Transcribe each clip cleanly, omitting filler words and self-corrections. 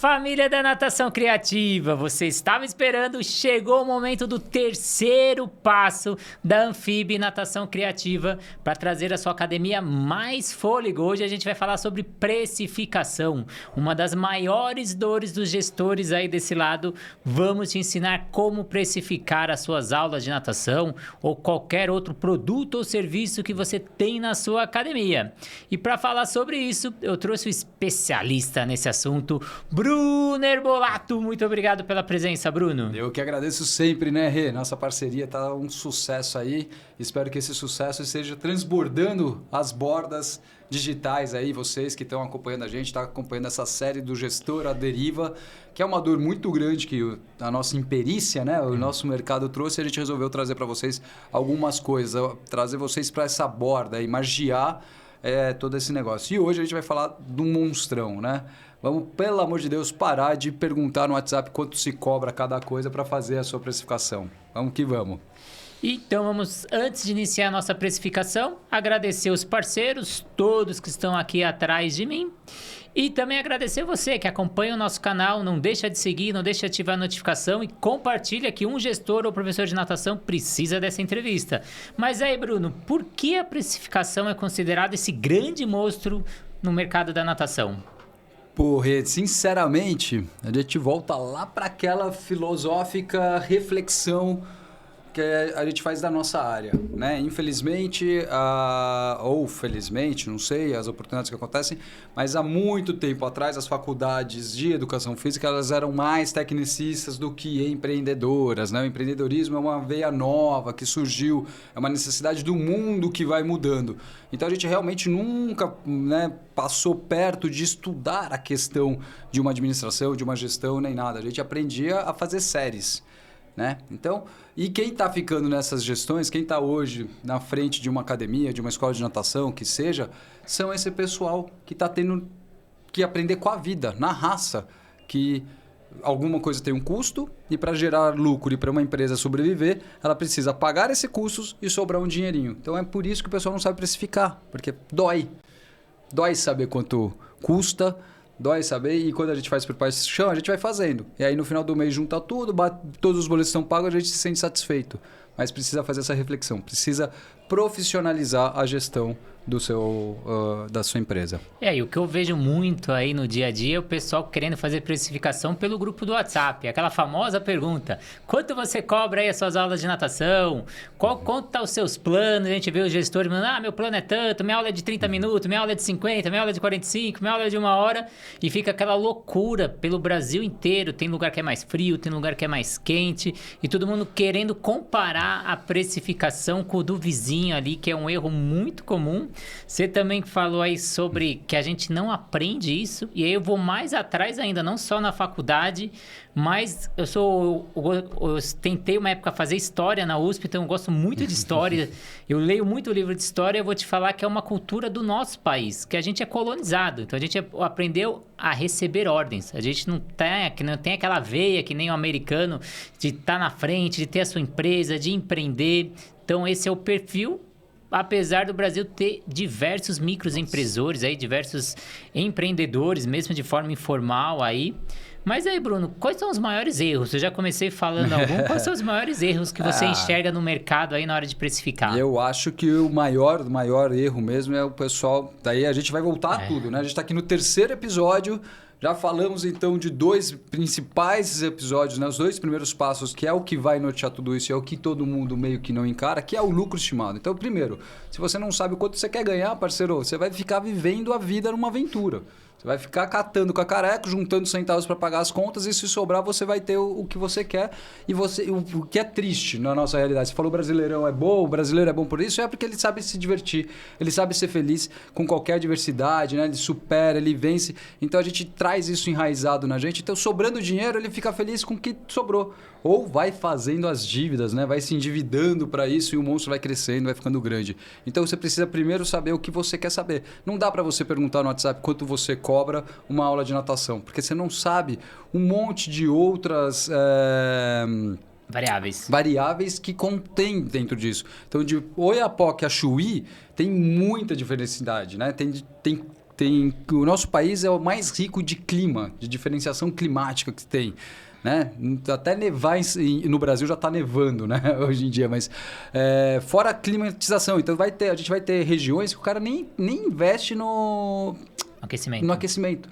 família da Natação Criativa, você estava esperando, chegou o momento do terceiro passo da Anfib Natação Criativa para trazer a sua academia mais fôlego. Hoje a gente vai falar sobre precificação, uma das maiores dores dos gestores aí desse lado. Vamos te ensinar como precificar as suas aulas de natação ou qualquer outro produto ou serviço que você tem na sua academia. E para falar sobre isso, eu trouxe um especialista nesse assunto, Bruno Herbolato. Muito obrigado pela presença, Bruno. Eu que agradeço sempre, né, Rê? Nossa parceria tá um sucesso aí. Espero que esse sucesso esteja transbordando as bordas digitais aí. Vocês que estão acompanhando a gente, estão acompanhando essa série do Gestor à Deriva, que é uma dor muito grande que a nossa imperícia, né, o nosso mercado trouxe, e a gente resolveu trazer para vocês algumas coisas, trazer vocês para essa borda e margear todo esse negócio. E hoje a gente vai falar do monstrão, né? Vamos, pelo amor de Deus, parar de perguntar no WhatsApp quanto se cobra cada coisa para fazer a sua precificação. Vamos que vamos. Então vamos, antes de iniciar a nossa precificação, agradecer os parceiros, todos que estão aqui atrás de mim. E também agradecer você que acompanha o nosso canal, não deixa de seguir, não deixa de ativar a notificação e compartilha que um gestor ou professor de natação precisa dessa entrevista. Mas aí, Bruno, por que a precificação é considerada esse grande monstro no mercado da natação? Porra, sinceramente, a gente volta lá para aquela filosófica reflexão que a gente faz da nossa área, né? Infelizmente, ou felizmente, não sei, as oportunidades que acontecem, mas há muito tempo atrás as faculdades de educação física elas eram mais tecnicistas do que empreendedoras, né? O empreendedorismo é uma veia nova que surgiu, é uma necessidade do mundo que vai mudando. Então a gente realmente nunca, né, passou perto de estudar a questão de uma administração, de uma gestão, nem nada. A gente aprendia a fazer séries. Né? Então, e quem está ficando nessas gestões, quem está hoje na frente de uma academia, de uma escola de natação, que seja, são esse pessoal que está tendo que aprender com a vida, na raça, que alguma coisa tem um custo e para gerar lucro e para uma empresa sobreviver, ela precisa pagar esses custos e sobrar um dinheirinho. Então é por isso que o pessoal não sabe precificar, porque dói. Dói saber quanto custa, dói saber, e quando a gente faz por paixão, a gente vai fazendo. E aí no final do mês junta tudo, todos os boletos estão pagos, a gente se sente satisfeito. Mas precisa fazer essa reflexão, precisa profissionalizar a gestão da sua empresa. E o que eu vejo muito aí no dia a dia é o pessoal querendo fazer precificação pelo grupo do WhatsApp. Aquela famosa pergunta: quanto você cobra aí as suas aulas de natação? Quanto tá os seus planos? A gente vê os gestores falando: meu plano é tanto, minha aula é de 30 minutos, minha aula é de 50, minha aula é de 45, minha aula é de 1 hora. E fica aquela loucura pelo Brasil inteiro. Tem lugar que é mais frio, tem lugar que é mais quente. E todo mundo querendo comparar a precificação com o do vizinho ali, que é um erro muito comum. Você também falou aí sobre que a gente não aprende isso, e aí eu vou mais atrás ainda, não só na faculdade, mas eu tentei uma época fazer história na USP, então eu gosto muito de história, eu leio muito livro de história, eu vou te falar que é uma cultura do nosso país, que a gente é colonizado, então a gente aprendeu a receber ordens, a gente não tem aquela veia que nem o americano de estar na frente, de ter a sua empresa, de empreender, então esse é o perfil. Apesar do Brasil ter diversos microempreendedores aí, diversos empreendedores, mesmo de forma informal aí. Mas aí, Bruno, quais são os maiores erros? Eu já comecei falando algum. Quais são os maiores erros que você enxerga no mercado aí na hora de precificar? Eu acho que o maior erro mesmo é o pessoal... Daí a gente vai voltar a tudo, né? A gente está aqui no terceiro episódio. Já falamos então de 2 principais episódios, né? Os 2 primeiros passos, que é o que vai nortear tudo isso, é o que todo mundo meio que não encara, que é o lucro estimado. Então, primeiro, se você não sabe o quanto você quer ganhar, parceiro, você vai ficar vivendo a vida numa aventura. Você vai ficar catando cacareco, juntando centavos para pagar as contas, e se sobrar você vai ter o que você quer. E o que é triste na nossa realidade. Você falou o brasileirão é bom, o brasileiro é bom por isso, é porque ele sabe se divertir, ele sabe ser feliz com qualquer adversidade, né? Ele supera, ele vence. Então a gente traz isso enraizado na gente. Então, sobrando dinheiro, ele fica feliz com o que sobrou. Ou vai fazendo as dívidas, né? Vai se endividando para isso e o monstro vai crescendo, vai ficando grande. Então você precisa primeiro saber o que você quer saber. Não dá para você perguntar no WhatsApp quanto você cobra uma aula de natação, porque você não sabe um monte de outras variáveis que contém dentro disso. Então, de Oiapoque a Chuí tem muita diversidade, né? Tem o nosso país é o mais rico de clima, de diferenciação climática que tem. Né? Até nevar no Brasil já está nevando, né? Hoje em dia, mas fora a climatização. Então a gente vai ter regiões que o cara nem investe no aquecimento,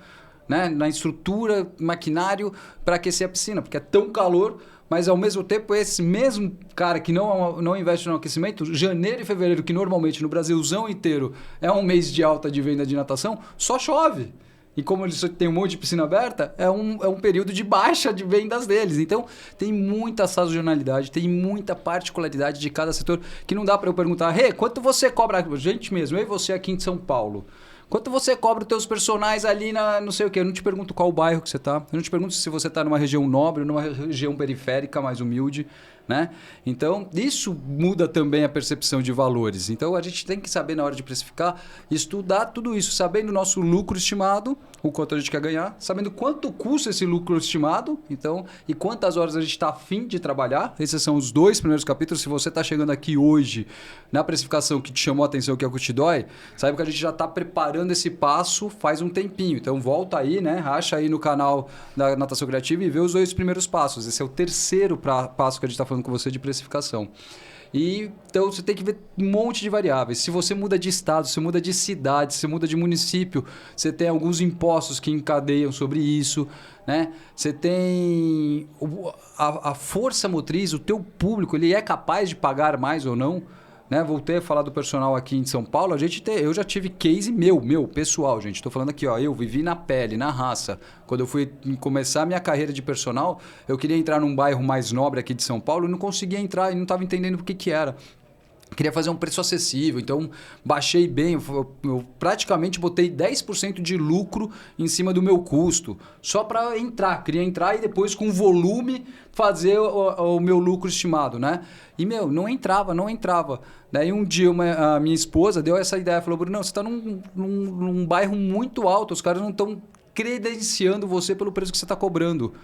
né? Na estrutura, maquinário para aquecer a piscina, porque é tão calor, mas ao mesmo tempo esse mesmo cara que não investe no aquecimento, janeiro e fevereiro, que normalmente no Brasilzão inteiro é um mês de alta de venda de natação, só chove. E como eles têm um monte de piscina aberta, é um período de baixa de vendas deles. Então, tem muita sazonalidade, tem muita particularidade de cada setor que não dá para eu perguntar, quanto você cobra? Gente mesmo, eu e você aqui em São Paulo. Quanto você cobra os teus personagens ali na não sei o quê? Eu não te pergunto qual bairro que você está. Eu não te pergunto se você está numa região nobre ou numa região periférica, mais humilde. Né? Então, isso muda também a percepção de valores. Então, a gente tem que saber, na hora de precificar, estudar tudo isso, sabendo o nosso lucro estimado, o quanto a gente quer ganhar, sabendo quanto custa esse lucro estimado, então, e quantas horas a gente está afim de trabalhar. Esses são os 2 primeiros capítulos. Se você está chegando aqui hoje na precificação que te chamou a atenção, que é o que te dói, saiba que a gente já está preparando esse passo faz um tempinho. Então, volta aí, né? Acha aí no canal da Natação Criativa e vê os 2 primeiros passos. Esse é o terceiro passo que a gente está falando com você de precificação. E então você tem que ver um monte de variáveis. Se você muda de estado, se muda de cidade, se muda de município, você tem alguns impostos que encadeiam sobre isso, né? Você tem a força motriz, o teu público, ele é capaz de pagar mais ou não? Né? Voltei a falar do personal aqui em São Paulo. Eu já tive case meu pessoal, gente. Estou falando aqui, ó, eu vivi na pele, na raça. Quando eu fui começar a minha carreira de personal, eu queria entrar num bairro mais nobre aqui de São Paulo e não conseguia entrar e não estava entendendo o que era. Queria fazer um preço acessível, então baixei bem, eu praticamente botei 10% de lucro em cima do meu custo, só para entrar. Queria entrar e depois com volume fazer o meu lucro estimado, né? E, não entrava. Daí um dia a minha esposa deu essa ideia, falou, Bruno, você está num bairro muito alto, os caras não estão credenciando você pelo preço que você está cobrando.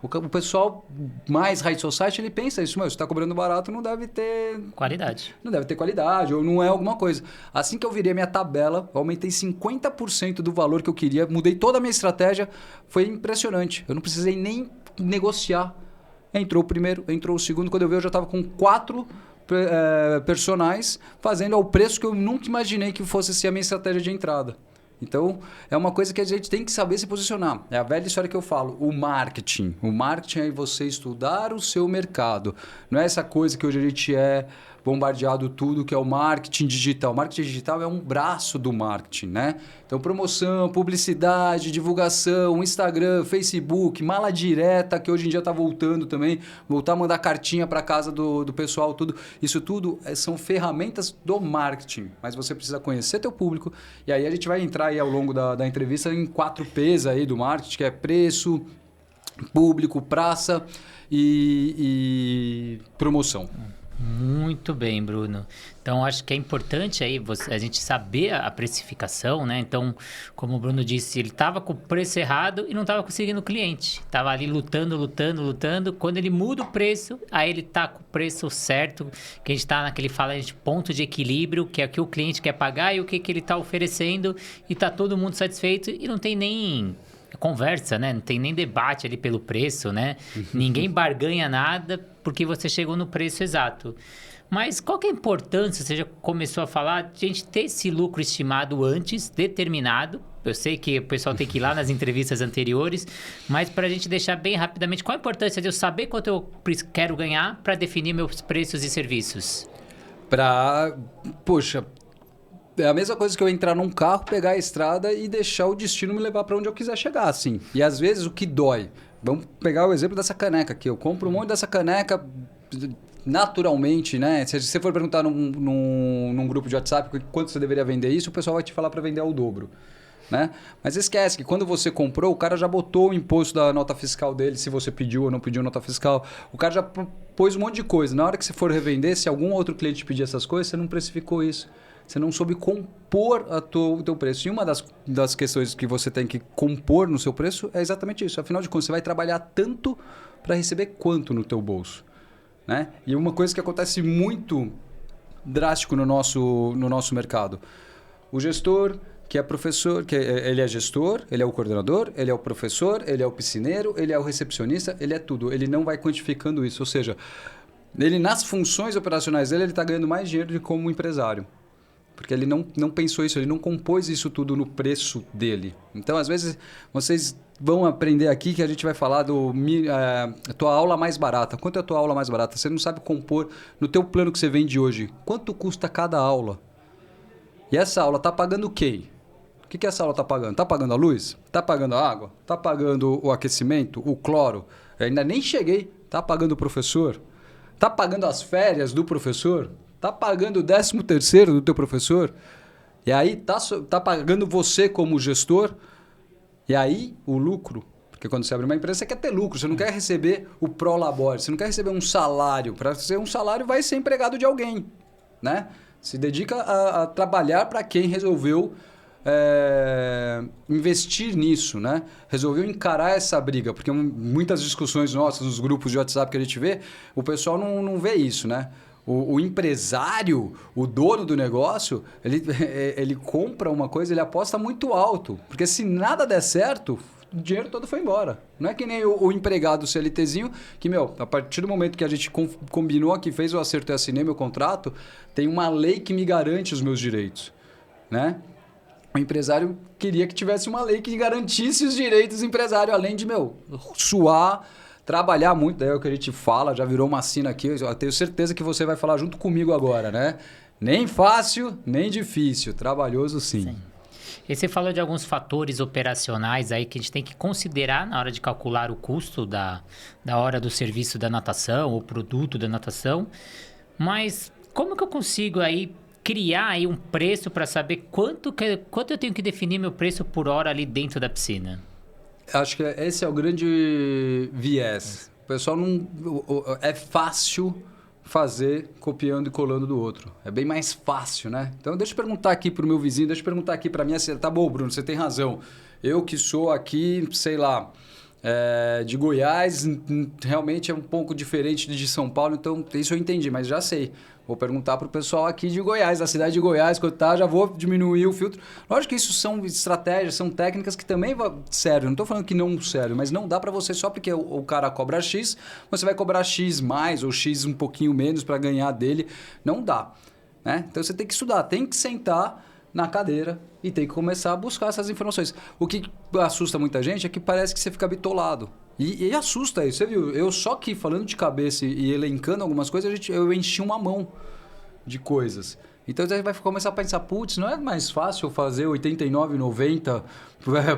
O pessoal mais high society, ele pensa isso, você está cobrando barato, não deve ter... Qualidade. Não deve ter qualidade, ou não é alguma coisa. Assim que eu virei a minha tabela, aumentei 50% do valor que eu queria, mudei toda a minha estratégia, foi impressionante. Eu não precisei nem negociar. Entrou o primeiro, entrou o segundo, quando eu vi eu já estava com 4 personagens fazendo ao preço que eu nunca imaginei que fosse ser a minha estratégia de entrada. Então, é uma coisa que a gente tem que saber se posicionar. É a velha história que eu falo, o marketing. O marketing é você estudar o seu mercado. Não é essa coisa que hoje a gente é bombardeado tudo, que é o marketing digital. O marketing digital é um braço do marketing, né? Então, promoção, publicidade, divulgação, Instagram, Facebook, mala direta, que hoje em dia está voltando também. Voltar a mandar cartinha para casa do pessoal, tudo. Isso tudo são ferramentas do marketing. Mas você precisa conhecer teu público. E aí a gente vai entrar aí ao longo da entrevista em 4 P's aí do marketing, que é preço, público, praça e promoção. Muito bem, Bruno. Então, acho que é importante aí a gente saber a precificação, né? Então, como o Bruno disse, ele estava com o preço errado e não estava conseguindo o cliente. Estava ali lutando. Quando ele muda o preço, aí ele está com o preço certo, que a gente está naquele ponto de equilíbrio, que é o que o cliente quer pagar e o que ele está oferecendo, e está todo mundo satisfeito e não tem nem... conversa, né? Não tem nem debate ali pelo preço, né? Ninguém barganha nada porque você chegou no preço exato. Mas qual que é a importância, você já começou a falar, de a gente ter esse lucro estimado antes, determinado? Eu sei que o pessoal tem que ir lá nas entrevistas anteriores, mas para a gente deixar bem rapidamente, qual a importância de eu saber quanto eu quero ganhar para definir meus preços e serviços? Poxa... É a mesma coisa que eu entrar num carro, pegar a estrada e deixar o destino me levar para onde eu quiser chegar, assim. E às vezes o que dói... Vamos pegar o exemplo dessa caneca aqui. Eu compro um monte dessa caneca naturalmente, né? Se você for perguntar num grupo de WhatsApp quanto você deveria vender isso, o pessoal vai te falar para vender ao dobro. Né? Mas esquece que quando você comprou, o cara já botou o imposto da nota fiscal dele, se você pediu ou não pediu nota fiscal. O cara já pôs um monte de coisa. Na hora que você for revender, se algum outro cliente pedir essas coisas, você não precificou isso. Você não soube compor o teu preço. E uma das questões que você tem que compor no seu preço é exatamente isso. Afinal de contas, você vai trabalhar tanto para receber quanto no teu bolso. Né? E uma coisa que acontece muito drástico no nosso mercado. O gestor que é professor, ele é gestor, ele é o coordenador, ele é o professor, ele é o piscineiro, ele é o recepcionista, ele é tudo. Ele não vai quantificando isso. Ou seja, ele nas funções operacionais dele, ele está ganhando mais dinheiro do que como empresário. Porque ele não pensou isso, ele não compôs isso tudo no preço dele. Então, às vezes, vocês vão aprender aqui que a gente vai falar a tua aula mais barata. Quanto é a tua aula mais barata? Você não sabe compor no teu plano que você vende hoje. Quanto custa cada aula? E essa aula está pagando quem? O que essa aula está pagando? Está pagando a luz? Está pagando a água? Está pagando o aquecimento? O cloro? Eu ainda nem cheguei. Está pagando o professor? Está pagando as férias do professor? Está pagando o 13º do teu professor? E aí tá pagando você como gestor? E aí o lucro? Porque quando você abre uma empresa, você quer ter lucro. Você não quer receber o prolabore. Você não quer receber um salário. Para ser um salário, vai ser empregado de alguém, né? Se dedica a trabalhar para quem resolveu investir nisso, né? Resolveu encarar essa briga, porque muitas discussões nossas nos grupos de WhatsApp que a gente vê, o pessoal não vê isso, né? O empresário, o dono do negócio, ele compra uma coisa, ele aposta muito alto, porque se nada der certo, o dinheiro todo foi embora. Não é que nem o empregado CLTzinho, que, a partir do momento que a gente combinou aqui, fez o acerto e assinei meu contrato, tem uma lei que me garante os meus direitos, né? O empresário queria que tivesse uma lei que garantisse os direitos do empresário, além de, suar, trabalhar muito. Daí é o que a gente fala, já virou uma sina aqui. Eu tenho certeza que você vai falar junto comigo agora, né? Nem fácil, nem difícil. Trabalhoso, sim. E você falou de alguns fatores operacionais aí que a gente tem que considerar na hora de calcular o custo da hora do serviço da natação ou produto da natação. Mas como que eu consigo aí criar aí um preço para saber quanto eu tenho que definir meu preço por hora ali dentro da piscina? Acho que esse é o grande viés. O pessoal não... É fácil fazer copiando e colando do outro. É bem mais fácil, né? Então, deixa eu perguntar aqui para o meu vizinho, deixa eu perguntar aqui para mim. Tá bom, Bruno, você tem razão. Eu que sou aqui, sei lá, de Goiás, realmente é um pouco diferente de São Paulo, então isso eu entendi, mas já sei. Vou perguntar para o pessoal aqui de Goiás, da cidade de Goiás, quanto tá, já vou diminuir o filtro. Lógico que isso são estratégias, são técnicas que também sério, não estou falando que não sério, mas não dá para você só porque o cara cobra X, você vai cobrar X mais ou X um pouquinho menos para ganhar dele. Não dá, né? Então você tem que estudar, tem que sentar na cadeira e tem que começar a buscar essas informações. O que assusta muita gente é que parece que você fica bitolado. E assusta isso, você viu? Eu só que falando de cabeça e elencando algumas coisas, eu enchi uma mão de coisas. Então você vai começar a pensar, putz, não é mais fácil fazer R$ 89,90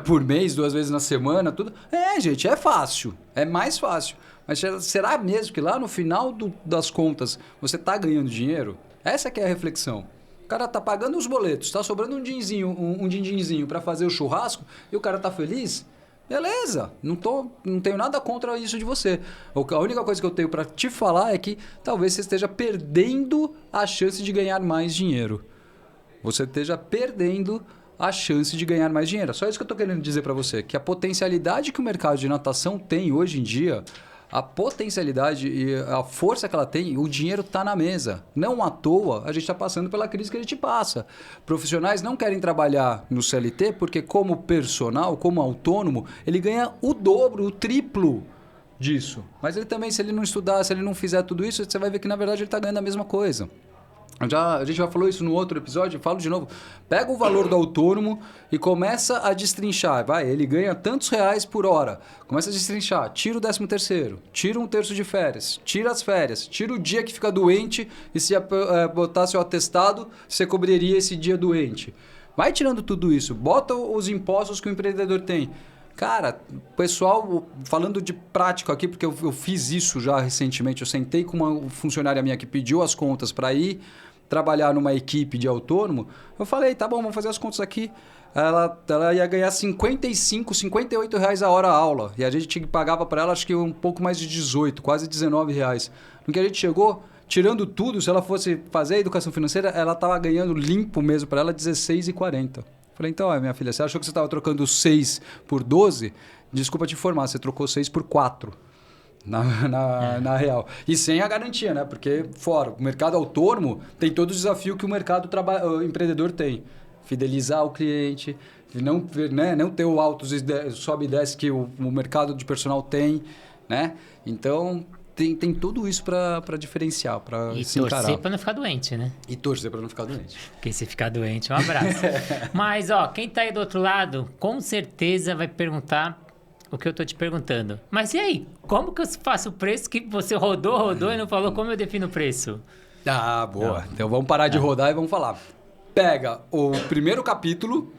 por mês, 2 vezes na semana, tudo? Gente, é fácil, é mais fácil. Mas será mesmo que lá no final das contas você está ganhando dinheiro? Essa que é a reflexão. O cara tá pagando os boletos, tá sobrando um din-dinzinho para fazer o churrasco e o cara tá feliz? Beleza, não tenho nada contra isso de você. A única coisa que eu tenho para te falar é que talvez você esteja perdendo a chance de ganhar mais dinheiro. Você esteja perdendo a chance de ganhar mais dinheiro. Só isso que eu estou querendo dizer para você, que a potencialidade que o mercado de natação tem hoje em dia, a potencialidade e a força que ela tem, o dinheiro está na mesa. Não à toa, a gente está passando pela crise que a gente passa. Profissionais não querem trabalhar no CLT porque como personal, como autônomo, ele ganha o dobro, o triplo disso. Mas ele também, se ele não estudar, se ele não fizer tudo isso, você vai ver que na verdade ele está ganhando a mesma coisa. A gente já falou isso no outro episódio, falo de novo. Pega o valor do autônomo e começa a destrinchar. Ele ganha tantos reais por hora. Começa a destrinchar. Tira o 13º, tira 1/3 de férias, tira as férias, tira o dia que fica doente e se botar seu atestado, você cobriria esse dia doente. Vai tirando tudo isso. Bota os impostos que o empreendedor tem. Cara, pessoal, falando de prático aqui, porque eu fiz isso já recentemente. Eu sentei com uma funcionária minha que pediu as contas para ir trabalhar numa equipe de autônomo. Eu falei, tá bom, vamos fazer as contas aqui. Ela ia ganhar 55, 58 reais a hora a aula. E a gente pagava para ela, acho que um pouco mais de 18, quase 19 reais. No que a gente chegou, tirando tudo, se ela fosse fazer a educação financeira, ela estava ganhando limpo mesmo para ela 16,40. Falei, então, minha filha, você achou que você estava trocando 6 por 12? Desculpa te informar, você trocou 6 por 4 na real. E sem a garantia, né? Porque fora, o mercado autônomo tem todo o desafio que o mercado empreendedor tem. fidelizar o cliente, não, né, não ter o altos sobe e desce que o mercado de personal tem, né? Então, tem tudo isso para diferenciar, para se encarar. E torcer para não ficar doente, né? E torcer para não ficar doente. Porque se ficar doente, um abraço. Mas, ó, quem tá aí do outro lado, com certeza vai perguntar o que eu tô te perguntando. Mas e aí? Como que eu faço o preço que você rodou e não falou como eu defino o preço? Ah, boa. Não. Então vamos parar de rodar e vamos falar. Pega o primeiro capítulo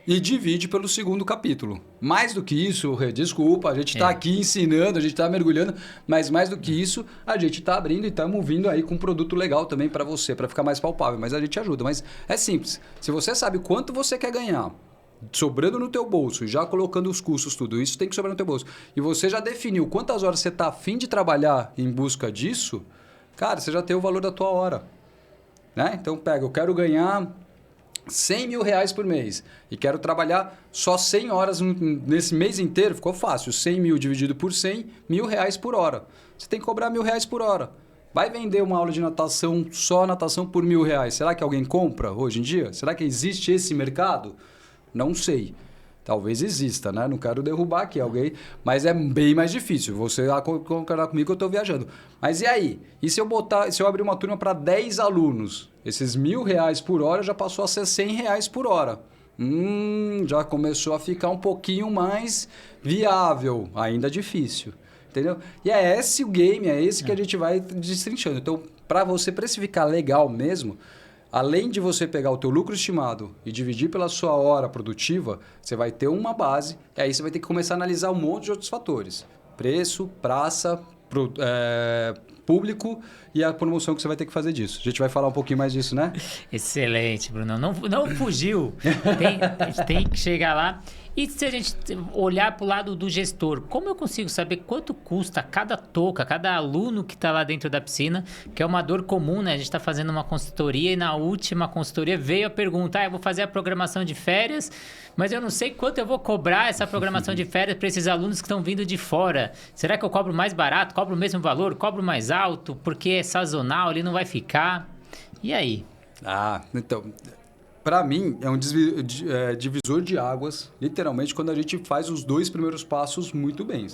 e divide pelo segundo capítulo. Mais do que isso, desculpa, a gente está aqui ensinando, a gente está mergulhando, mas mais do que isso, a gente está abrindo e estamos vindo aí com um produto legal também para você, para ficar mais palpável, mas a gente ajuda. Mas é simples, se você sabe quanto você quer ganhar, sobrando no teu bolso, já colocando os custos, tudo isso tem que sobrar no teu bolso, e você já definiu quantas horas você está a fim de trabalhar em busca disso, cara, você já tem o valor da tua hora. Né? Então pega, eu quero ganhar 100 mil reais por mês e quero trabalhar só 100 horas nesse mês inteiro, ficou fácil. 100 mil dividido por 100, R$1.000 por hora. Você tem que cobrar R$1.000 por hora. Vai vender uma aula de natação, só natação por R$1.000. Será que alguém compra hoje em dia? Será que existe esse mercado? Não sei. Talvez exista, né? Não quero derrubar aqui alguém, mas é bem mais difícil. Você vai concordar comigo que eu estou viajando. Mas e aí? E se eu abrir uma turma para 10 alunos? Esses R$1.000 por hora já passou a ser R$100 por hora. Já começou a ficar um pouquinho mais viável. Ainda difícil. Entendeu? E é esse o game, é esse que a gente vai destrinchando. Então, para você precificar legal mesmo, além de você pegar o teu lucro estimado e dividir pela sua hora produtiva, você vai ter uma base, e aí você vai ter que começar a analisar um monte de outros fatores. Preço, praça, público e a promoção que você vai ter que fazer disso. A gente vai falar um pouquinho mais disso, né? Excelente, Bruno. Não fugiu. A gente tem que chegar lá. E se a gente olhar para o lado do gestor, como eu consigo saber quanto custa cada touca, cada aluno que está lá dentro da piscina, que é uma dor comum, né? A gente está fazendo uma consultoria e na última consultoria veio a pergunta, eu vou fazer a programação de férias, mas eu não sei quanto eu vou cobrar essa programação de férias para esses alunos que estão vindo de fora. Será que eu cobro mais barato, cobro o mesmo valor, cobro mais alto, porque é sazonal, ele não vai ficar? E aí? Então... Para mim, é um divisor de águas, literalmente, quando a gente faz os 2 primeiros passos muito bem.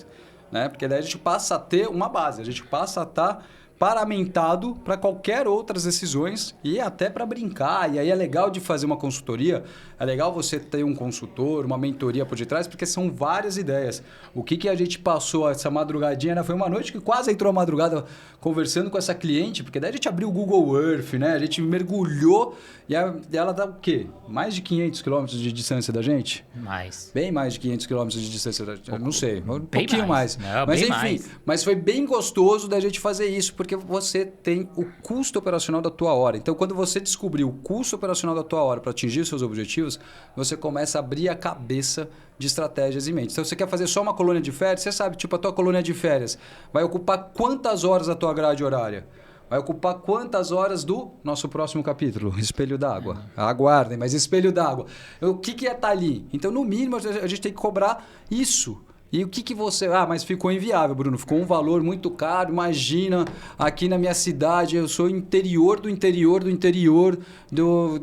Né? Porque daí a gente passa a ter uma base, a gente passa a estar paramentado para qualquer outras decisões e até para brincar. E aí é legal de fazer uma consultoria, é legal você ter um consultor, uma mentoria por detrás, porque são várias ideias. O que a gente passou essa madrugadinha, né? Foi uma noite que quase entrou a madrugada conversando com essa cliente, porque daí a gente abriu o Google Earth, né? A gente mergulhou e ela dá o quê? Mais de 500 quilômetros de distância da gente? Mais. Bem mais de 500 quilômetros de distância da gente. Não sei, um pouquinho mais. Não, mas enfim, mais. Mas foi bem gostoso da gente fazer isso, porque você tem o custo operacional da tua hora. Então, quando você descobrir o custo operacional da tua hora para atingir seus objetivos, você começa a abrir a cabeça de estratégias em mente. Então, você quer fazer só uma colônia de férias, você sabe, tipo, a tua colônia de férias vai ocupar quantas horas da tua grade horária? Vai ocupar quantas horas do nosso próximo capítulo? Espelho d'água. Aguardem, mas espelho d'água. O que é estar ali? Então, no mínimo, a gente tem que cobrar isso. E o que você... mas ficou inviável, Bruno. Ficou um valor muito caro. Imagina, aqui na minha cidade, eu sou interior do interior do interior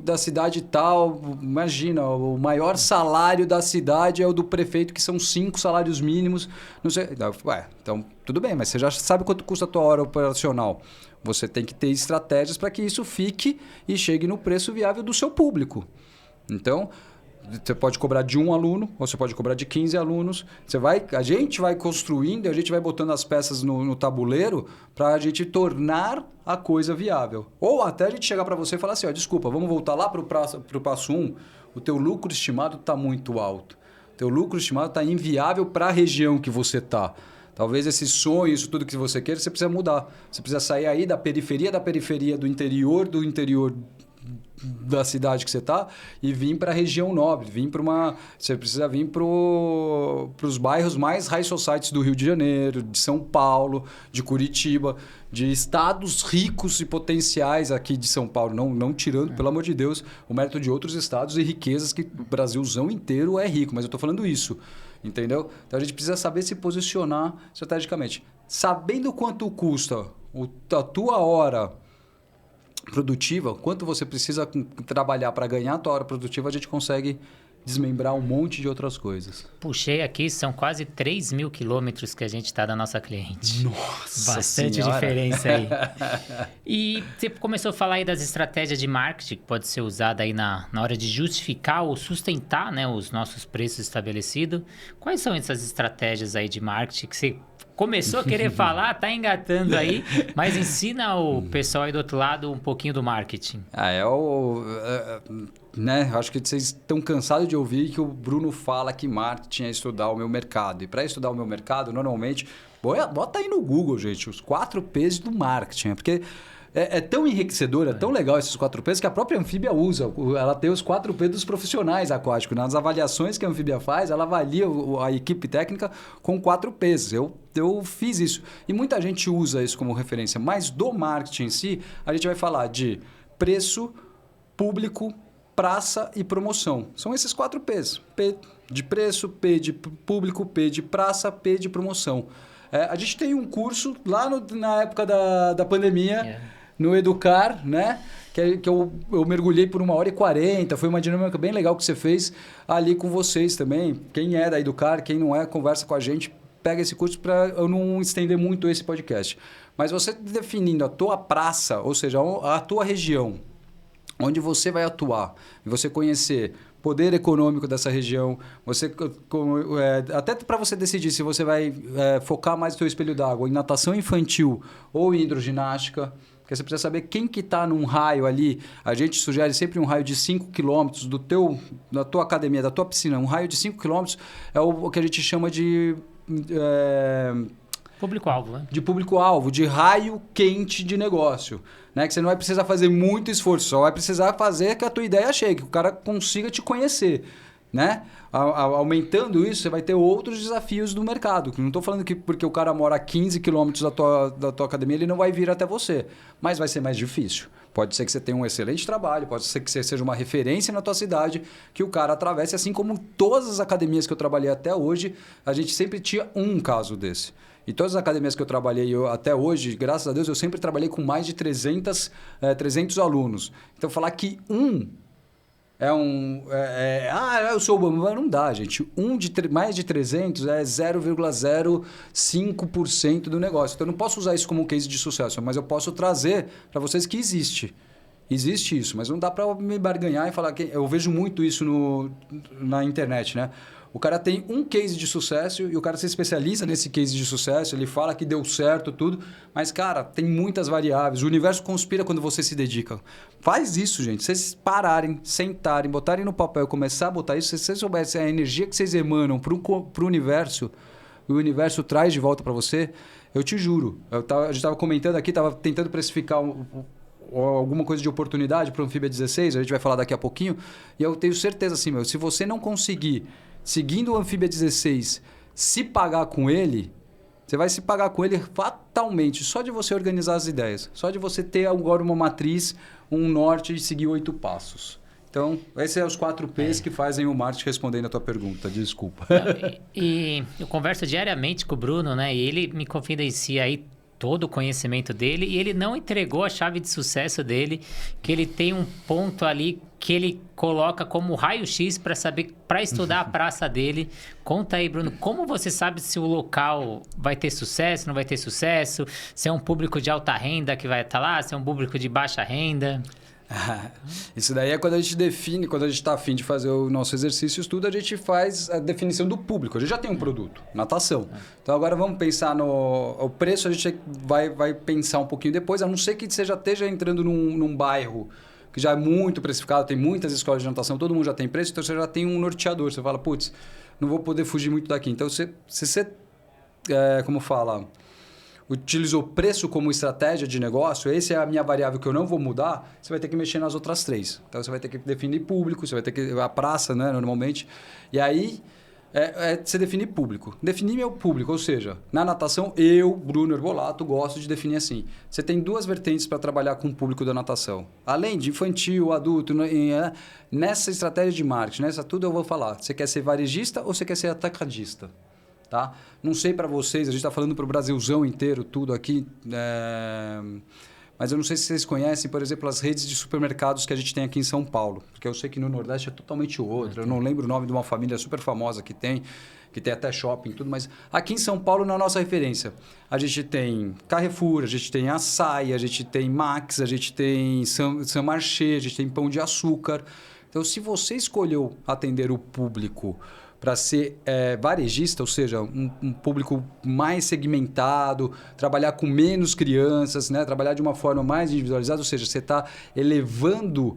da cidade tal. Imagina, o maior salário da cidade é o do prefeito, que são 5 salários mínimos. Não sei. Então, tudo bem, mas você já sabe quanto custa a tua hora operacional. Você tem que ter estratégias para que isso fique e chegue no preço viável do seu público. Então... Você pode cobrar de 1 aluno, ou você pode cobrar de 15 alunos. A gente vai construindo, a gente vai botando as peças no tabuleiro para a gente tornar a coisa viável. Ou até a gente chegar para você e falar assim, desculpa, vamos voltar lá para o passo 1, o teu lucro estimado está muito alto. O teu lucro estimado está inviável para a região que você está. Talvez esse sonho, isso tudo que você queira, você precisa mudar. Você precisa sair aí da periferia do interior da cidade que você está e vir para a região nobre, você precisa vir para os bairros mais high societies do Rio de Janeiro, de São Paulo, de Curitiba, de estados ricos e potenciais aqui de São Paulo, não tirando, pelo amor de Deus, o mérito de outros estados e riquezas que o Brasilzão inteiro é rico, mas eu estou falando isso, entendeu? Então a gente precisa saber se posicionar estrategicamente. Sabendo quanto custa a tua hora produtiva, quanto você precisa trabalhar para ganhar a tua hora produtiva, a gente consegue desmembrar um monte de outras coisas. Puxei aqui, são quase 3.000 quilômetros que a gente está da nossa cliente. Nossa Bastante senhora. diferença aí. E você começou a falar aí das estratégias de marketing que pode ser usada aí na hora de justificar ou sustentar, né, os nossos preços estabelecidos. Quais são essas estratégias aí de marketing que você começou a querer falar, tá engatando aí, mas ensina o pessoal aí do outro lado um pouquinho do marketing. Né? Acho que vocês estão cansados de ouvir que o Bruno fala que marketing é estudar o meu mercado. E para estudar o meu mercado, normalmente, bota aí no Google, gente, os 4 P's do marketing. Porque é tão enriquecedor, é tão legal esses 4 P's que a própria Anfíbia usa. Ela tem os 4 P dos profissionais aquáticos. Nas avaliações que a Anfíbia faz, ela avalia a equipe técnica com 4 P's. Eu fiz isso. E muita gente usa isso como referência. Mas do marketing em si, a gente vai falar de preço, público, praça e promoção. São esses 4 P's. P de preço, P de público, P de praça, P de promoção. A gente tem um curso lá na época da pandemia, no Educar, né? Que eu mergulhei por 1h40. Foi uma dinâmica bem legal que você fez ali com vocês também. Quem é da Educar, quem não é, conversa com a gente. Pega esse curso para eu não estender muito esse podcast. Mas você definindo a tua praça, ou seja, a tua região, onde você vai atuar, e você conhecer poder econômico dessa região, até para você decidir se você vai focar mais no seu espelho d'água em natação infantil ou em hidroginástica, porque você precisa saber quem que está num raio ali. A gente sugere sempre um raio de 5 km da tua academia, da tua piscina. Um raio de 5 km é o que a gente chama de... Público-alvo, né? De público-alvo, de raio quente de negócio. Né? Que você não vai precisar fazer muito esforço, só vai precisar fazer que a tua ideia chegue, que o cara consiga te conhecer. Né? Aumentando isso, você vai ter outros desafios do mercado. Não estou falando que porque o cara mora a 15 quilômetros da tua academia, ele não vai vir até você. Mas vai ser mais difícil. Pode ser que você tenha um excelente trabalho, pode ser que você seja uma referência na tua cidade, que o cara atravesse, assim como todas as academias que eu trabalhei até hoje, a gente sempre tinha um caso desse. E todas as academias que eu trabalhei até hoje, graças a Deus, eu sempre trabalhei com mais de 300 alunos. Então, falar que eu sou bom, mas não dá, gente. Mais de 300 é 0,05% do negócio. Então, eu não posso usar isso como um case de sucesso, mas eu posso trazer para vocês que existe. Existe isso, mas não dá para me barganhar e falar que... Eu vejo muito isso na internet, né? O cara tem um case de sucesso e o cara se especializa nesse case de sucesso, ele fala que deu certo, tudo, mas, cara, tem muitas variáveis. O universo conspira quando você se dedica. Faz isso, gente. Se vocês pararem, sentarem, botarem no papel, começar a botar isso, se vocês soubessem a energia que vocês emanam para o universo, o universo traz de volta para você, eu te juro. A gente estava comentando aqui, estava tentando precificar alguma coisa de oportunidade para o Anfíbia 16, a gente vai falar daqui a pouquinho, e eu tenho certeza assim, se você não conseguir, seguindo o Anfíbia 16, se pagar com ele, você vai se pagar com ele fatalmente, só de você organizar as ideias, só de você ter agora uma matriz, um norte e seguir 8 passos. Então, esses são os 4 P's que fazem o marketing respondendo a tua pergunta. Desculpa. E eu converso diariamente com o Bruno, né? E ele me confidencia aí todo o conhecimento dele e ele não entregou a chave de sucesso dele, que ele tem um ponto ali que ele coloca como raio-x para estudar a praça dele. Conta aí, Bruno, como você sabe se o local vai ter sucesso, não vai ter sucesso, se é um público de alta renda que vai estar lá, se é um público de baixa renda? Isso daí é quando a gente define, quando a gente está afim de fazer o nosso exercício estudo, a gente faz a definição do público. A gente já tem um produto, natação. Então agora vamos pensar o preço, a gente vai pensar um pouquinho depois, a não ser que você já esteja entrando num bairro que já é muito precificado, tem muitas escolas de natação, todo mundo já tem preço, então você já tem um norteador. Você fala, putz, não vou poder fugir muito daqui. Então se você, como fala... utilizou preço como estratégia de negócio, essa é a minha variável que eu não vou mudar, você vai ter que mexer nas outras 3. Então, você vai ter que definir público, você vai ter que... a praça, né, normalmente. E aí, você definir público. Definir meu público, ou seja, na natação, eu, Bruno Herbolato, gosto de definir assim. Você tem 2 vertentes para trabalhar com o público da natação. Além de infantil, adulto, nessa estratégia de marketing, nessa tudo eu vou falar. Você quer ser varejista ou você quer ser atacadista? Tá? Não sei para vocês, a gente está falando para o Brasilzão inteiro, tudo aqui, Mas eu não sei se vocês conhecem, por exemplo, as redes de supermercados que a gente tem aqui em São Paulo. Porque eu sei que no Nordeste é totalmente outra. Eu não lembro o nome de uma família super famosa que tem até shopping e tudo. Mas aqui em São Paulo, na nossa referência, a gente tem Carrefour, a gente tem Açaí, a gente tem Max, a gente tem Saint Marché, a gente tem Pão de Açúcar. Então, se você escolheu atender o público para ser varejista, ou seja, um público mais segmentado, trabalhar com menos crianças, né? Trabalhar de uma forma mais individualizada, ou seja, você está elevando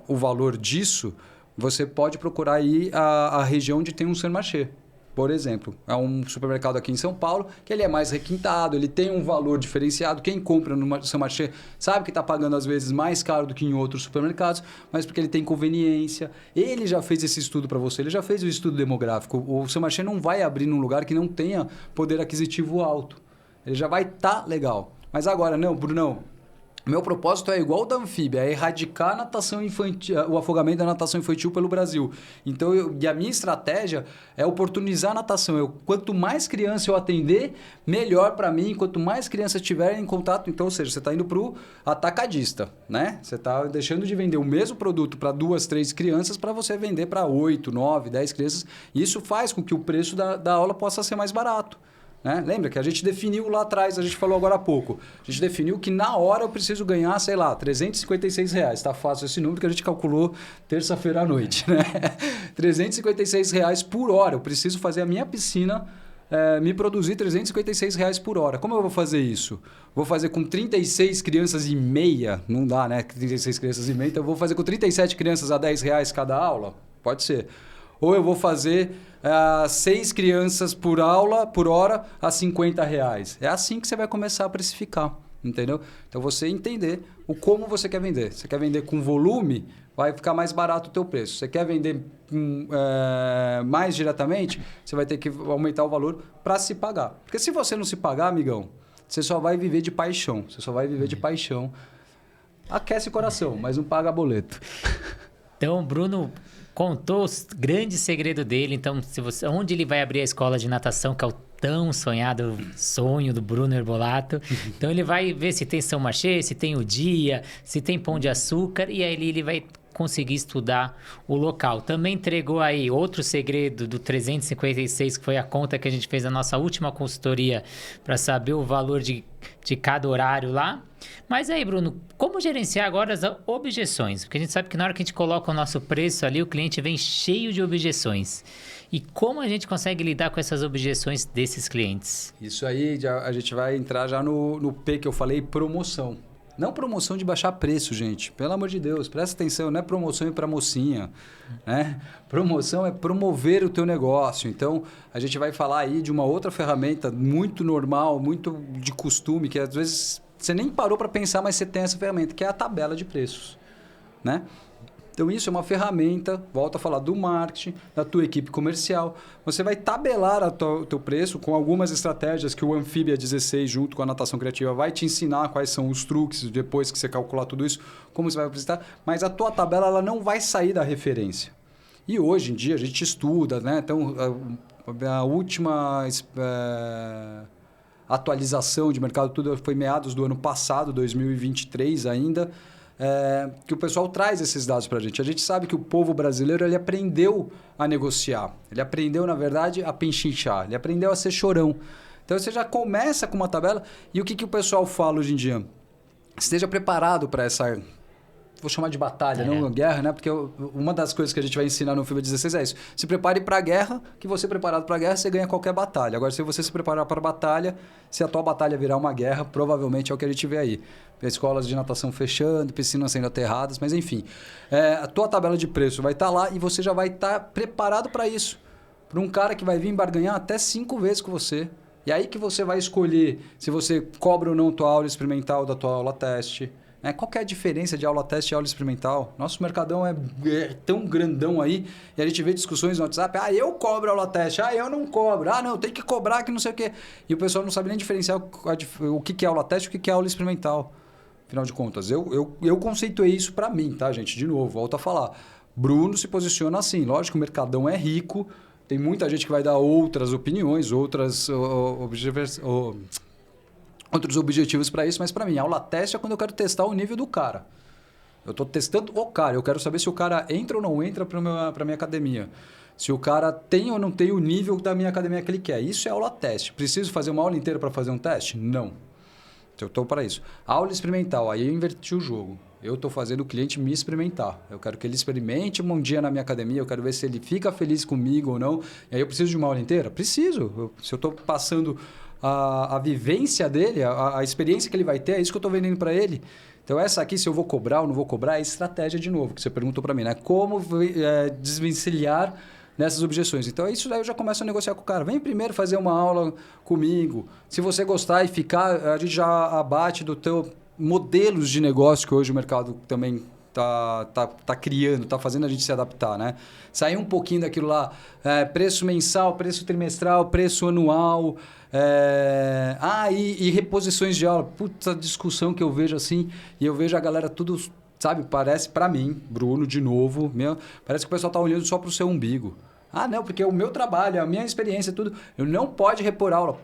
o valor disso, você pode procurar aí a região onde tem um Saint Marché. Por exemplo, é um supermercado aqui em São Paulo que ele é mais requintado, ele tem um valor diferenciado. Quem compra no Saint Marché sabe que está pagando às vezes mais caro do que em outros supermercados, mas porque ele tem conveniência. Ele já fez esse estudo para você, ele já fez o estudo demográfico. O Saint Marché não vai abrir num lugar que não tenha poder aquisitivo alto. Ele já vai estar legal. Mas agora, não, Brunão. Meu propósito é igual o da Anfíbia, é erradicar a natação infantil, o afogamento da natação infantil pelo Brasil. Então, e a minha estratégia é oportunizar a natação. Quanto mais criança eu atender, melhor para mim. Quanto mais crianças tiverem em contato, então, ou seja, você está indo para o atacadista, né? Você está deixando de vender o mesmo produto para 2, 3 crianças para você vender para 8, 9, 10 crianças. Isso faz com que o preço da aula possa ser mais barato. Né? Lembra que a gente definiu lá atrás, a gente falou agora há pouco. A gente definiu que na hora eu preciso ganhar, sei lá, R$356. Está fácil esse número que a gente calculou terça-feira à noite. Né? R$356 por hora. Eu preciso fazer a minha piscina me produzir R$356 por hora. Como eu vou fazer isso? Vou fazer com 36 crianças e meia? Não dá, né? 36 crianças e meia. Então eu vou fazer com 37 crianças a R$10 cada aula? Pode ser. Ou eu vou fazer 6 crianças por aula, por hora, a R$50. É assim que você vai começar a precificar, entendeu? Então, você entender como você quer vender. Você quer vender com volume, vai ficar mais barato o teu preço. Você quer vender mais diretamente, você vai ter que aumentar o valor para se pagar. Porque se você não se pagar, amigão, você só vai viver de paixão. Você só vai viver de paixão. Aquece o coração, mas não paga boleto. Então, Bruno contou o grande segredo dele. Então, onde ele vai abrir a escola de natação, que é o tão sonhado sonho do Bruno Herbolato. Então, ele vai ver se tem São Marché, se tem o Dia, se tem Pão de Açúcar. E aí ele vai conseguir estudar o local. Também entregou aí outro segredo do 356, que foi a conta que a gente fez na nossa última consultoria para saber o valor de cada horário lá. Mas aí, Bruno, como gerenciar agora as objeções? Porque a gente sabe que na hora que a gente coloca o nosso preço ali, o cliente vem cheio de objeções. E como a gente consegue lidar com essas objeções desses clientes? Isso aí, a gente vai entrar já no P que eu falei, promoção. Não promoção de baixar preço, gente. Pelo amor de Deus, presta atenção, não é promoção para mocinha. Né? Promoção é promover o teu negócio. Então, a gente vai falar aí de uma outra ferramenta muito normal, muito de costume, que às vezes você nem parou para pensar, mas você tem essa ferramenta, que é a tabela de preços. Né? Então, isso é uma ferramenta, volto a falar do marketing, da tua equipe comercial. Você vai tabelar o teu preço com algumas estratégias que o Anfíbia 16, junto com a Natação Criativa, vai te ensinar quais são os truques, depois que você calcular tudo isso, como você vai apresentar. Mas a tua tabela ela não vai sair da referência. E hoje em dia a gente estuda, né? Então, a última atualização de mercado tudo foi meados do ano passado, 2023 ainda, que o pessoal traz esses dados para a gente. A gente sabe que o povo brasileiro ele aprendeu a negociar. Ele aprendeu, na verdade, a penchinchar. Ele aprendeu a ser chorão. Então, você já começa com uma tabela. E o que o pessoal fala hoje em dia? Esteja preparado para essa... Vou chamar de batalha, não guerra, né? Porque uma das coisas que a gente vai ensinar no FIBA 16 é isso. Se prepare para a guerra, que você preparado para a guerra, você ganha qualquer batalha. Agora, se você se preparar para a batalha, se a tua batalha virar uma guerra, provavelmente é o que a gente vê aí. Escolas de natação fechando, piscinas sendo aterradas, mas enfim. A tua tabela de preço vai estar lá e você já vai estar preparado para isso. Para um cara que vai vir barganhar até 5 vezes com você. E aí que você vai escolher se você cobra ou não tua aula experimental da tua aula teste. Qual que é a diferença de aula teste e aula experimental? Nosso mercadão é tão grandão aí e a gente vê discussões no WhatsApp. Eu cobro aula teste. Eu não cobro. Não, tem que cobrar que não sei o quê. E o pessoal não sabe nem diferenciar o que é aula teste e o que é aula experimental. Afinal de contas, eu conceituei isso para mim, tá, gente? De novo, volto a falar. Bruno se posiciona assim. Lógico que o mercadão é rico. Tem muita gente que vai dar outras opiniões, outras outros objetivos para isso, mas para mim, aula teste é quando eu quero testar o nível do cara. Eu estou testando o cara, eu quero saber se o cara entra ou não entra para a minha academia. Se o cara tem ou não tem o nível da minha academia que ele quer. Isso é aula teste. Preciso fazer uma aula inteira para fazer um teste? Não. Eu estou para isso. Aula experimental, aí eu inverti o jogo. Eu estou fazendo o cliente me experimentar. Eu quero que ele experimente um dia na minha academia, eu quero ver se ele fica feliz comigo ou não. E aí eu preciso de uma aula inteira? Preciso. Se eu estou passando a vivência dele, a experiência que ele vai ter, é isso que eu estou vendendo para ele. Então, essa aqui, se eu vou cobrar ou não vou cobrar, é estratégia de novo, que você perguntou para mim, né? Como desvencilhar nessas objeções. Então, isso daí eu já começo a negociar com o cara. Vem primeiro fazer uma aula comigo. Se você gostar e ficar, a gente já abate do teu modelos de negócio que hoje o mercado também tá criando, tá fazendo a gente se adaptar, né? Sair um pouquinho daquilo lá, preço mensal, preço trimestral, preço anual, e reposições de aula. Puta discussão que eu vejo assim, e eu vejo a galera tudo, sabe, parece para mim, Bruno, de novo, parece que o pessoal tá olhando só pro seu umbigo. Ah, não, porque é o meu trabalho, a minha experiência, tudo. Eu não pode repor aula.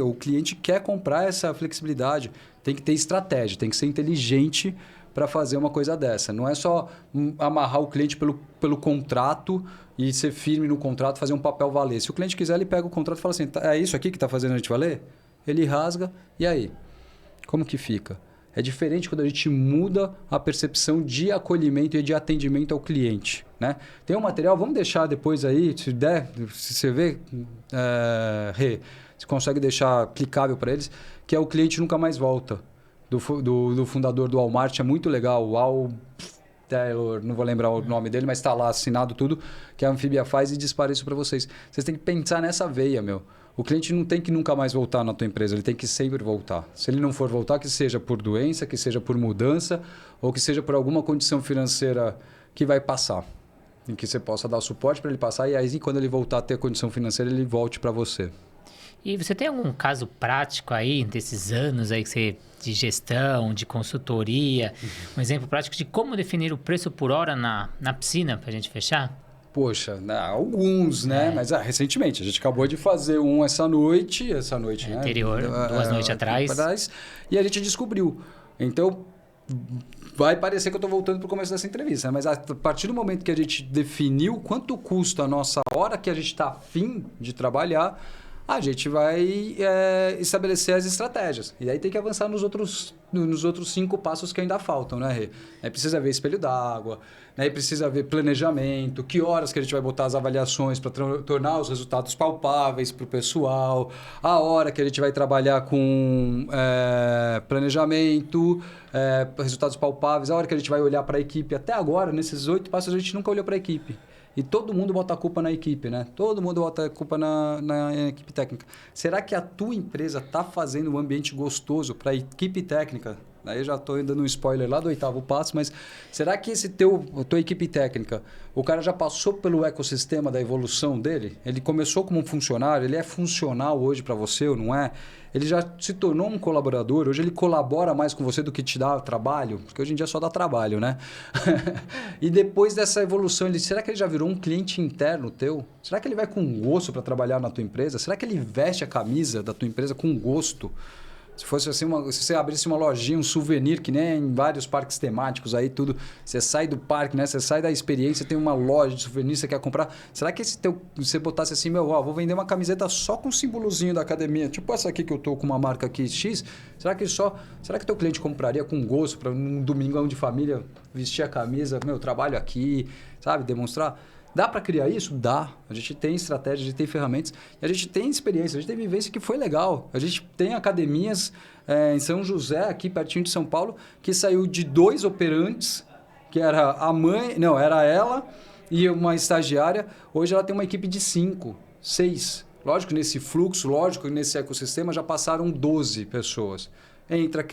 O cliente quer comprar essa flexibilidade. Tem que ter estratégia, tem que ser inteligente para fazer uma coisa dessa. Não é só amarrar o cliente pelo contrato e ser firme no contrato, fazer um papel valer. Se o cliente quiser, ele pega o contrato e fala assim, é isso aqui que está fazendo a gente valer? Ele rasga, e aí? Como que fica? É diferente quando a gente muda a percepção de acolhimento e de atendimento ao cliente, né? Tem um material, vamos deixar depois aí, se der, se você vê, você consegue deixar clicável para eles, que é o cliente nunca mais volta. Do fundador do Walmart, é muito legal, o Al Taylor, não vou lembrar o nome dele, mas está lá assinado tudo, que a Anfibia faz e dispara isso para vocês. Vocês têm que pensar nessa veia, meu. O cliente não tem que nunca mais voltar na tua empresa, ele tem que sempre voltar. Se ele não for voltar, que seja por doença, que seja por mudança, ou que seja por alguma condição financeira que vai passar. Em que você possa dar suporte para ele passar, e aí quando ele voltar a ter condição financeira, ele volte para você. E você tem algum caso prático aí, desses anos aí que você, de gestão, de consultoria, um exemplo prático de como definir o preço por hora na piscina, para a gente fechar? Poxa, alguns, né? Mas recentemente, a gente acabou de fazer um essa noite, né? Anterior, 2 noites atrás. E a gente descobriu. Então, vai parecer que eu estou voltando para o começo dessa entrevista, né? Mas a partir do momento que a gente definiu quanto custa a nossa hora que a gente está afim de trabalhar, a gente vai estabelecer as estratégias. E aí tem que avançar nos outros 5 passos que ainda faltam, né, Rê? Aí precisa ver espelho d'água, aí precisa ver planejamento, que horas que a gente vai botar as avaliações para tornar os resultados palpáveis para o pessoal, a hora que a gente vai trabalhar com planejamento, resultados palpáveis, a hora que a gente vai olhar para a equipe. Até agora, nesses 8 passos, a gente nunca olhou para a equipe. E todo mundo bota a culpa na equipe, né? Todo mundo bota a culpa na equipe técnica. Será que a tua empresa está fazendo um ambiente gostoso para a equipe técnica? Aí eu já estou dando um spoiler lá do 8º passo, mas será que a tua equipe técnica, o cara já passou pelo ecossistema da evolução dele? Ele começou como um funcionário, ele é funcional hoje para você ou não é? Ele já se tornou um colaborador, hoje ele colabora mais com você do que te dá trabalho, porque hoje em dia só dá trabalho, né? E depois dessa evolução, será que ele já virou um cliente interno teu? Será que ele vai com gosto para trabalhar na tua empresa? Será que ele veste a camisa da tua empresa com gosto? Se fosse assim, se você abrisse uma lojinha, um souvenir, que nem em vários parques temáticos aí, tudo, você sai do parque, né? Você sai da experiência, tem uma loja de souvenir, você quer comprar. Será que você botasse assim, vou vender uma camiseta só com o símbolozinho da academia, tipo essa aqui que eu tô com uma marca aqui X, será que teu cliente compraria com gosto para um domingão de família vestir a camisa, trabalho aqui, sabe, demonstrar? Dá para criar isso? Dá. A gente tem estratégia, a gente tem ferramentas, a gente tem experiência, a gente tem vivência que foi legal. A gente tem academias em São José, aqui pertinho de São Paulo, que saiu de 2 operantes, que era a mãe, não, era ela e uma estagiária. Hoje ela tem uma equipe de 5, 6. Lógico, nesse fluxo, nesse ecossistema já passaram 12 pessoas. Entra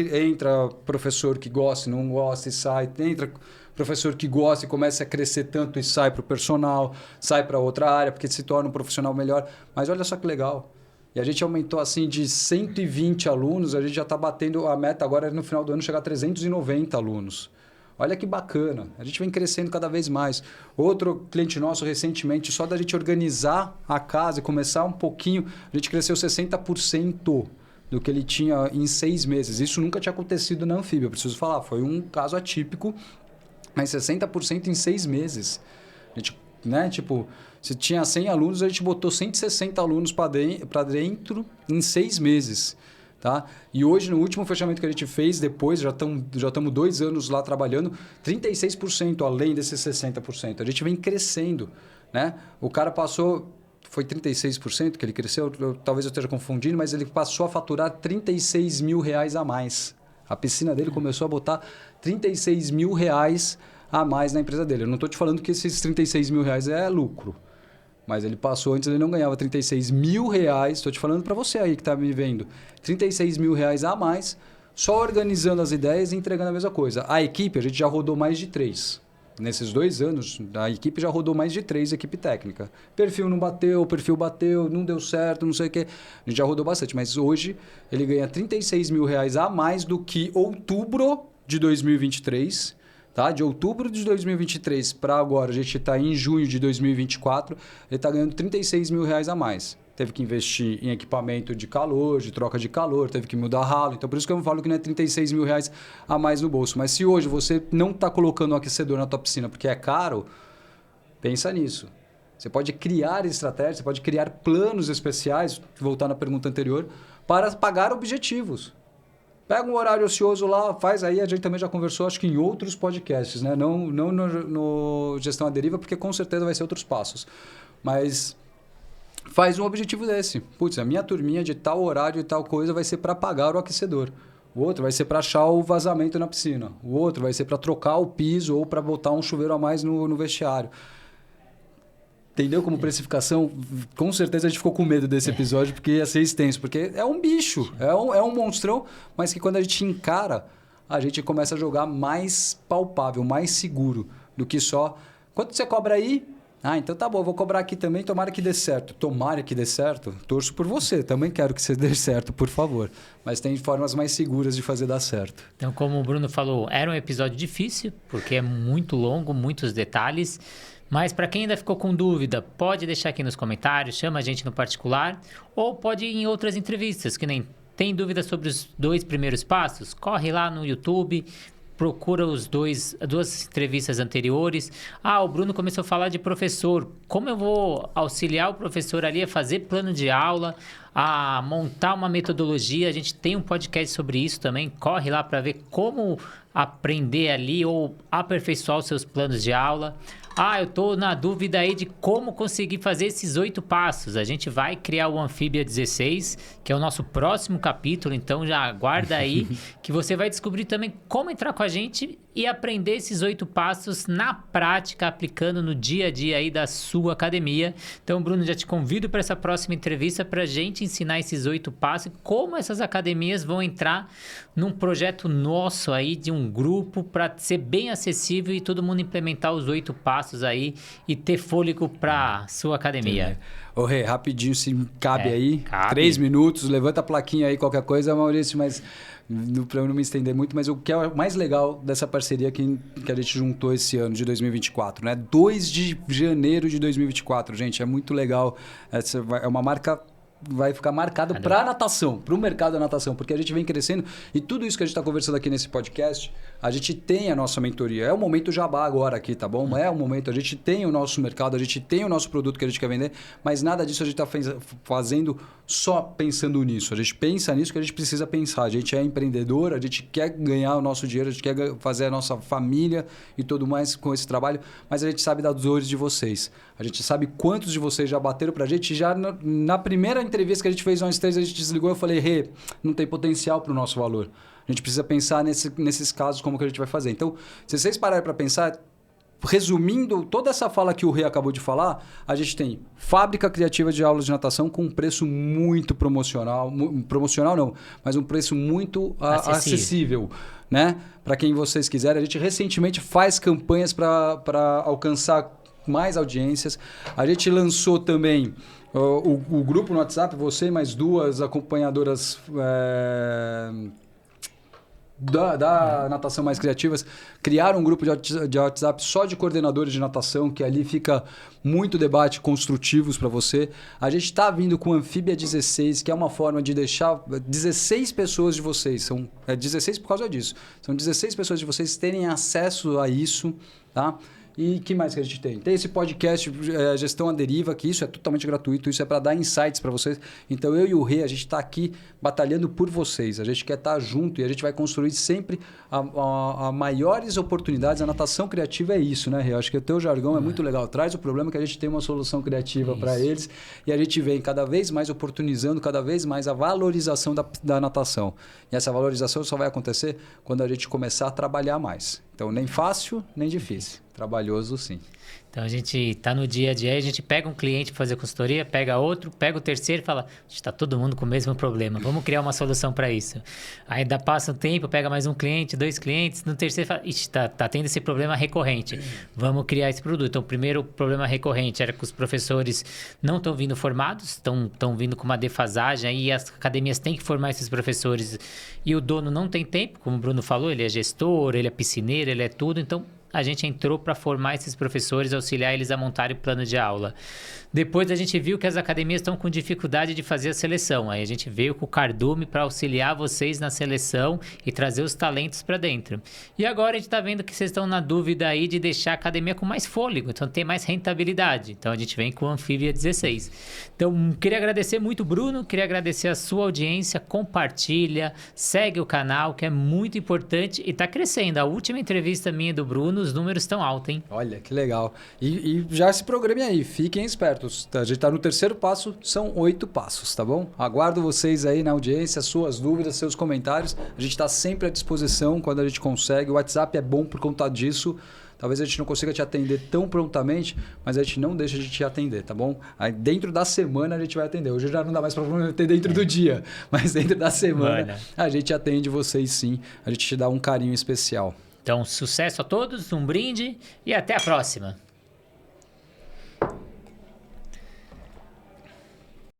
professor que gosta, não gosta e sai, entra professor que gosta e começa a crescer tanto e sai para o personal, sai para outra área, porque se torna um profissional melhor. Mas olha só que legal. E a gente aumentou assim de 120 alunos, a gente já está batendo a meta agora no final do ano chegar a 390 alunos. Olha que bacana, a gente vem crescendo cada vez mais. Outro cliente nosso recentemente, só da gente organizar a casa e começar um pouquinho, a gente cresceu 60% do que ele tinha em 6 meses. Isso nunca tinha acontecido na Anfíbia, eu preciso falar. Foi um caso atípico, mas 60% em 6 meses. A gente, né, tipo, se tinha 100 alunos, a gente botou 160 alunos para dentro em 6 meses. Tá? E hoje, no último fechamento que a gente fez, depois, já estamos 2 anos lá trabalhando, 36% além desses 60%. A gente vem crescendo. Né? O cara passou... Foi 36% que ele cresceu? Talvez eu esteja confundindo, mas ele passou a faturar R$36 mil a mais. A piscina dele começou a botar R$36 mil a mais na empresa dele. Eu não estou te falando que esses R$36 mil é lucro. Mas ele passou, antes ele não ganhava R$36 mil. Estou te falando para você aí que está me vendo. R$36 mil a mais, só organizando as ideias e entregando a mesma coisa. A equipe, a gente já rodou mais de 3. Nesses 2 anos, a equipe já rodou mais de 3, equipe técnica. Perfil não bateu, perfil bateu, não deu certo, não sei o quê. A gente já rodou bastante, mas hoje ele ganha R$36 mil a mais do que outubro de 2023. Tá? De outubro de 2023 para agora, a gente está em junho de 2024, ele está ganhando R$36 mil a mais. Teve que investir em equipamento de calor, de troca de calor, teve que mudar ralo. Então, por isso que eu falo que não é R$36 mil a mais no bolso. Mas se hoje você não está colocando um aquecedor na tua piscina porque é caro, pensa nisso. Você pode criar estratégias, você pode criar planos especiais, voltar na pergunta anterior, para pagar objetivos. Pega um horário ocioso lá, faz aí, a gente também já conversou, acho que em outros podcasts, né? Não no Gestão à Deriva, porque com certeza vai ser outros passos. Mas... faz um objetivo desse. Putz, a minha turminha de tal horário e tal coisa vai ser para pagar o aquecedor. O outro vai ser para achar o vazamento na piscina. O outro vai ser para trocar o piso ou para botar um chuveiro a mais no vestiário. Entendeu? Como precificação, com certeza a gente ficou com medo desse episódio porque ia ser extenso. Porque é um bicho, é um monstrão, mas que quando a gente encara, a gente começa a jogar mais palpável, mais seguro do que só... Quanto você cobra aí? Ah, então tá bom, vou cobrar aqui também, tomara que dê certo. Tomara que dê certo, torço por você, também quero que você dê certo, por favor. Mas tem formas mais seguras de fazer dar certo. Então, como o Bruno falou, era um episódio difícil, porque é muito longo, muitos detalhes. Mas para quem ainda ficou com dúvida, pode deixar aqui nos comentários, chama a gente no particular, ou pode ir em outras entrevistas, que nem tem dúvida sobre os 2 primeiros passos? Corre lá no YouTube, procura duas entrevistas anteriores. Ah, o Bruno começou a falar de professor. Como eu vou auxiliar o professor ali a fazer plano de aula, a montar uma metodologia? A gente tem um podcast sobre isso também. Corre lá para ver como aprender ali ou aperfeiçoar os seus planos de aula. Ah, eu estou na dúvida aí de como conseguir fazer esses 8 passos. A gente vai criar o Anfíbia 16, que é o nosso próximo capítulo, então já aguarda aí que você vai descobrir também como entrar com a gente e aprender esses 8 passos na prática, aplicando no dia a dia aí da sua academia. Então, Bruno, já te convido para essa próxima entrevista para a gente ensinar esses 8 passos e como essas academias vão entrar num projeto nosso aí de um grupo para ser bem acessível e todo mundo implementar os 8 passos aí e ter fôlego para sua academia. Ô, Rê, rapidinho, se cabe aí. Cabe. 3 minutos, levanta a plaquinha aí, qualquer coisa, Maurício, mas para eu não me estender muito, mas o que é o mais legal dessa parceria que a gente juntou esse ano de 2024, né? 2 de janeiro de 2024, gente, é muito legal. É uma marca... vai ficar marcado para a natação, para o mercado da natação, porque a gente vem crescendo e tudo isso que a gente está conversando aqui nesse podcast, a gente tem a nossa mentoria. É o momento jabá agora aqui, tá bom? É o momento, a gente tem o nosso mercado, a gente tem o nosso produto que a gente quer vender, mas nada disso a gente está fazendo só pensando nisso. A gente pensa nisso que a gente precisa pensar. A gente é empreendedor, a gente quer ganhar o nosso dinheiro, a gente quer fazer a nossa família e tudo mais com esse trabalho, mas a gente sabe das dores de vocês. A gente sabe quantos de vocês já bateram para a gente. Já na primeira entrevista que a gente fez, nós 3, a gente desligou e eu falei, Rê, não tem potencial para o nosso valor. A gente precisa pensar nesses casos, como que a gente vai fazer. Então, se vocês pararem para pensar, resumindo toda essa fala que o Rê acabou de falar, a gente tem fábrica criativa de aulas de natação com um preço muito promocional não, mas um preço muito acessível, né? Para quem vocês quiserem. A gente recentemente faz campanhas para alcançar mais audiências. A gente lançou também o grupo no WhatsApp, você e mais 2 acompanhadoras da Natação Mais Criativas criaram um grupo de WhatsApp só de coordenadores de natação, que ali fica muito debate construtivos para você. A gente está vindo com Anfíbia 16, que é uma forma de deixar 16 pessoas de vocês, são 16 por causa disso, são 16 pessoas de vocês terem acesso a isso, tá? E que mais que a gente tem? Tem esse podcast Gestão à Deriva, que isso é totalmente gratuito, isso é para dar insights para vocês. Então eu e o Rê, a gente está aqui batalhando por vocês. A gente quer estar junto e a gente vai construir sempre a maiores oportunidades. A natação criativa é isso, né, Rê? Acho que o teu jargão é muito legal. Traz o problema que a gente tem uma solução criativa para eles e a gente vem cada vez mais oportunizando, cada vez mais a valorização da natação. E essa valorização só vai acontecer quando a gente começar a trabalhar mais. Então, nem fácil, nem difícil. Trabalhoso, sim. Então, a gente está no dia a dia, a gente pega um cliente para fazer consultoria, pega outro, pega o terceiro e fala, está todo mundo com o mesmo problema, vamos criar uma solução para isso. Aí passa um tempo, pega mais um cliente, 2 clientes, no terceiro fala, está tendo esse problema recorrente, vamos criar esse produto. Então, o primeiro problema recorrente era que os professores não estão vindo formados, estão vindo com uma defasagem, aí as academias têm que formar esses professores e o dono não tem tempo, como o Bruno falou, ele é gestor, ele é piscineiro, ele é tudo, então a gente entrou para formar esses professores, auxiliar eles a montarem o plano de aula. Depois a gente viu que as academias estão com dificuldade de fazer a seleção. Aí a gente veio com o Cardume para auxiliar vocês na seleção e trazer os talentos para dentro. E agora a gente está vendo que vocês estão na dúvida aí de deixar a academia com mais fôlego, então tem mais rentabilidade. Então a gente vem com o Anfíbia 16. Então queria agradecer muito, Bruno, queria agradecer a sua audiência, compartilha, segue o canal, que é muito importante e está crescendo. A última entrevista minha do Bruno, os números estão altos, hein? Olha, que legal. E já se programem aí, fiquem espertos. A gente está no terceiro passo, são 8 passos, tá bom? Aguardo vocês aí na audiência, suas dúvidas, seus comentários. A gente está sempre à disposição quando a gente consegue. O WhatsApp é bom por conta disso. Talvez a gente não consiga te atender tão prontamente, mas a gente não deixa de te atender, tá bom? Aí dentro da semana a gente vai atender. Hoje já não dá mais para atender dentro do dia, mas dentro da semana a gente atende vocês sim. A gente te dá um carinho especial. Então, sucesso a todos, um brinde e até a próxima.